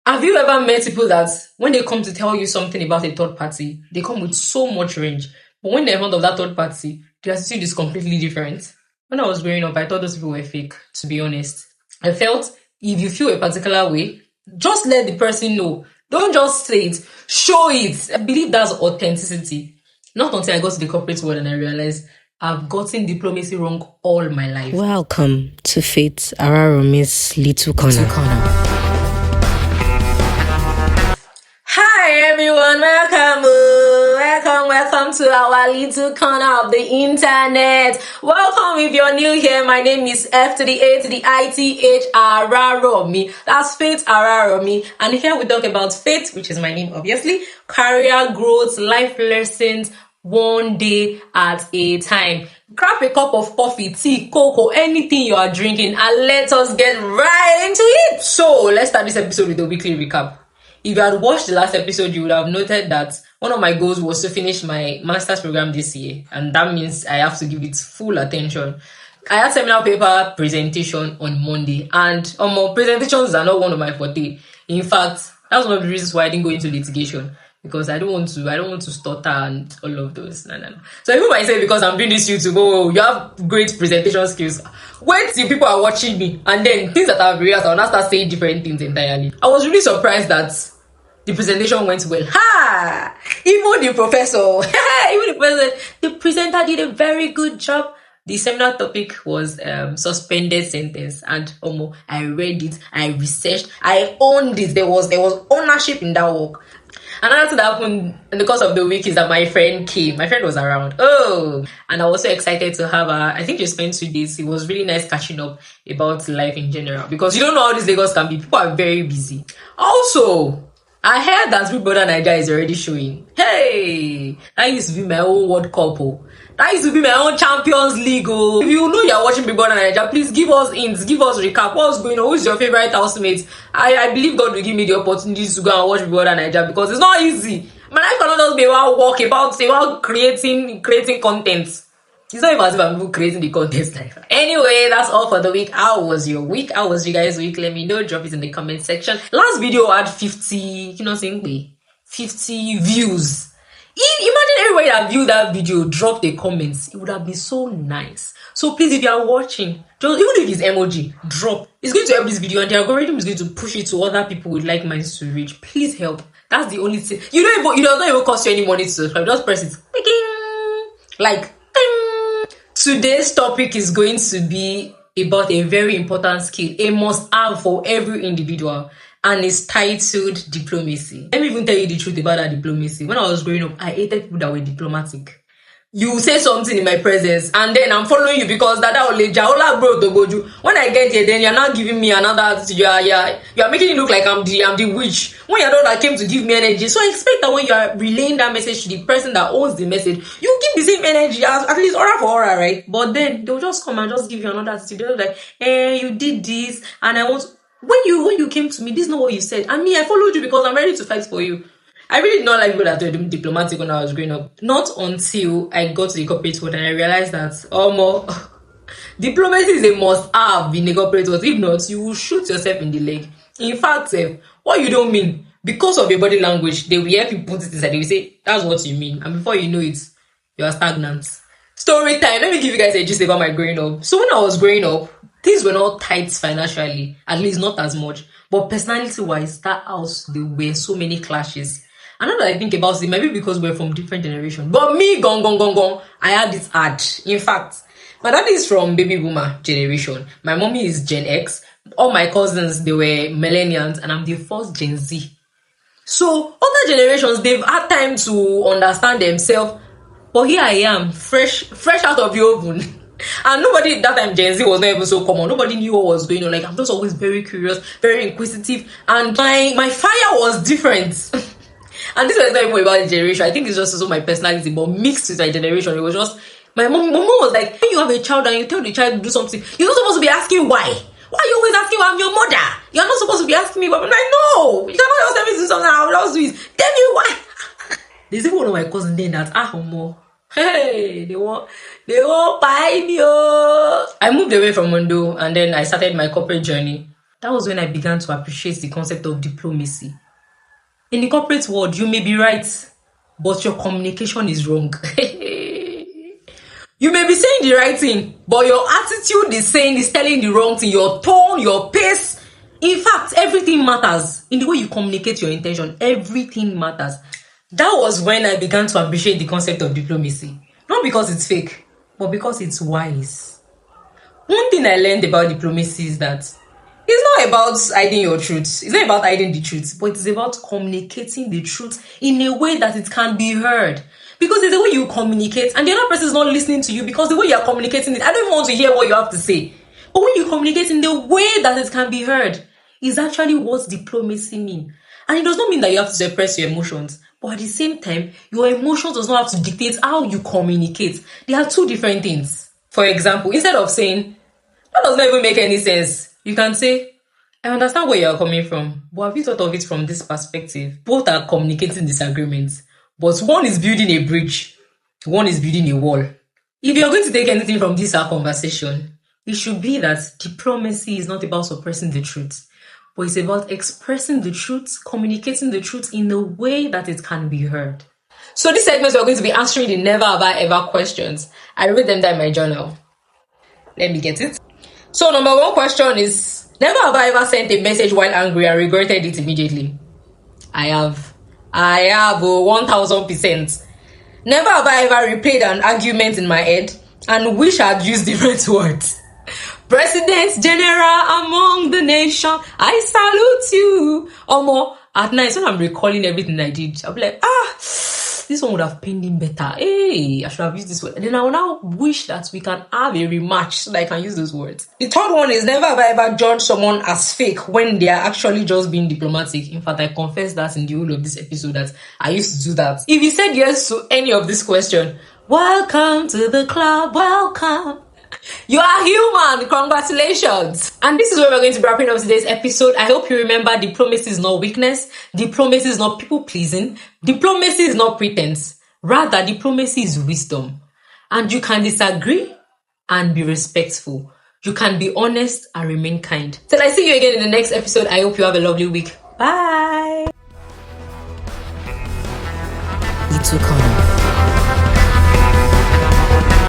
Have you ever met people that when they come to tell you something about a third party, they come with so much range, but when they're in front of that third party, the attitude is completely different? When I was growing up, I thought those people were fake, to be honest. I felt if you feel a particular way, just let the person know. Don't just say it, show it. I believe that's authenticity. Not until I got to the corporate world and I realized I've gotten diplomacy wrong all my life. Welcome to Faith Araromi's Little Corner. Hi everyone, welcome to our little corner of the internet. Welcome if you're new here. My name is F to the A to the ITH Araromi. That's Faith Araromi, and here we talk about faith, which is my name obviously, career growth, life lessons, one day at a time. Grab a cup of coffee, tea, cocoa, anything you are drinking, and let us get right into it. So let's start this episode with a weekly recap. If you had watched the last episode, you would have noted that one of my goals was to finish my master's program this year, and that means I have to give it full attention. I had seminar paper presentation on Monday, and presentations are not one of my forte. In fact, that's one of the reasons why I didn't go into litigation, because I don't want to stutter and all of those. No. So if you might say because I'm doing this YouTube, oh, you have great presentation skills. Wait till people are watching me, and then things that I've realized, I'll now start saying different things entirely. I was really surprised that the presentation went well. Even the professor, the presenter did a very good job. The seminar topic was suspended sentence, and I read it, I researched, I owned it. There was ownership in that work. Another thing that happened in the course of the week is that my friend came. My friend was around. And I was so excited to have her. I think we spent 2 days. It was really nice catching up about life in general, because you don't know how this Lagos can be. People are very busy. Also, I heard that Big Brother Naija is already showing. Hey, that used to be my own World Cup. That used to be my own Champions League. If you know you're watching Big Brother Naija, please give us hints, give us recap. What's going on? Who's your favorite housemate? I believe God will give me the opportunity to go and watch Big Brother Naija, because it's not easy. My life cannot just be about walking, about creating content. It's not even as if I'm creating the content life. Anyway, that's all for the week. How was your week? How was you guys' week? Let me know. Drop it in the comment section. Last video had 50 views. Imagine everybody that viewed that video dropped a comment. It would have been so nice. So please, if you are watching, just even if it's emoji, drop. It's going to help this video, and the algorithm is going to push it to other people with like minds to reach. Please help. That's the only thing. It does not even cost you any money to subscribe. Just press it. Like. Today's topic is going to be about a very important skill, a must-have for every individual, and it's titled diplomacy. Let me even tell you the truth about that diplomacy. When I was growing up, I hated people that were diplomatic. You say something in my presence, and then I'm following you because when I get here, then you're not giving me another attitude. You are making it look like I'm the witch, when you're the one that came to give me energy. So I expect that when you are relaying that message to the person that owns the message, you give the same energy, as at least aura for aura, right? But then they'll just come and just give you another attitude. They'll be like, you did this, and I want. When you came to me, this is not what you said. And me, I followed you because I'm ready to fight for you. I really did not like people that were diplomatic when I was growing up. Not until I got to the corporate world and I realized that diplomacy is a must-have in the corporate world. If not, you will shoot yourself in the leg. In fact, what you don't mean, because of your body language, they will help you put it inside. They will say, that's what you mean. And before you know it, you are stagnant. Story time. Let me give you guys a gist about my growing up. So when I was growing up, things were not tight financially, at least not as much. But personality-wise, that house, there were so many clashes. And now that I think about it, maybe because we're from different generations. But me, gong, I had this hard. In fact, my dad is from baby boomer generation. My mommy is Gen X. All my cousins, they were millennials, and I'm the first Gen Z. So other generations, they've had time to understand themselves. But here I am, fresh out of the oven. And nobody, that time Gen Z was not even so common. Nobody knew what was going on. Like, I'm just always very curious, very inquisitive. And my fire was different. And this was not even about the generation. I think it's just also my personality, but mixed with my generation. It was just, my mom was like, when you have a child and you tell the child to do something, you're not supposed to be asking why. Why are you always asking why? I'm your mother. You're not supposed to be asking me why. I'm like, no, you cannot just tell me to do something. I will just do it. Tell me why. There's even one of my cousins then that, hey, they won't buy me. I moved away from Mondo, and then I started my corporate journey. That was when I began to appreciate the concept of diplomacy. In the corporate world, you may be right, but your communication is wrong. You may be saying the right thing, but your attitude is telling the wrong thing. Your tone, your pace. In fact, everything matters. In the way you communicate your intention, everything matters. That was when I began to appreciate the concept of diplomacy. Not because it's fake, but because it's wise. One thing I learned about diplomacy is that it's not about hiding your truth. It's not about hiding the truth, but it's about communicating the truth in a way that it can be heard. Because it's the way you communicate, and the other person is not listening to you because the way you are communicating it, I don't even want to hear what you have to say. But when you communicate in the way that it can be heard, is actually what diplomacy means. And it does not mean that you have to suppress your emotions. But at the same time, your emotions does not have to dictate how you communicate. They are two different things. For example, instead of saying, that does not even make any sense, you can say, I understand where you are coming from, but have you thought of it from this perspective? Both are communicating disagreements, but one is building a bridge, one is building a wall. If you're going to take anything from this our conversation, it should be that diplomacy is not about suppressing the truth, but it's about expressing the truth, communicating the truth in a way that it can be heard. So this segment we're going to be answering the never have I ever questions. I wrote them down in my journal. Let me get it. So number one question is, never have I ever sent a message while angry and regretted it immediately? I have 1000%. Never have I ever replayed an argument in my head and wish I'd used different words. President General among the nation, I salute you. Omo, at night when I'm recalling everything I did, I'll be like, this one would have pained him better. Hey, I should have used this word. And then I will now wish that we can have a rematch so that I can use those words. The third one is, never have I ever judged someone as fake when they are actually just being diplomatic. In fact, I confess that in the whole of this episode that I used to do that. If you said yes to any of this question, welcome to the club, welcome. You are human. Congratulations. And this is where we're going to be wrapping up today's episode. I hope you remember diplomacy is not weakness. Diplomacy is not people pleasing. Diplomacy is not pretense. Rather, diplomacy is wisdom. And you can disagree and be respectful. You can be honest and remain kind. Till I see you again in the next episode, I hope you have a lovely week. Bye. Little corner.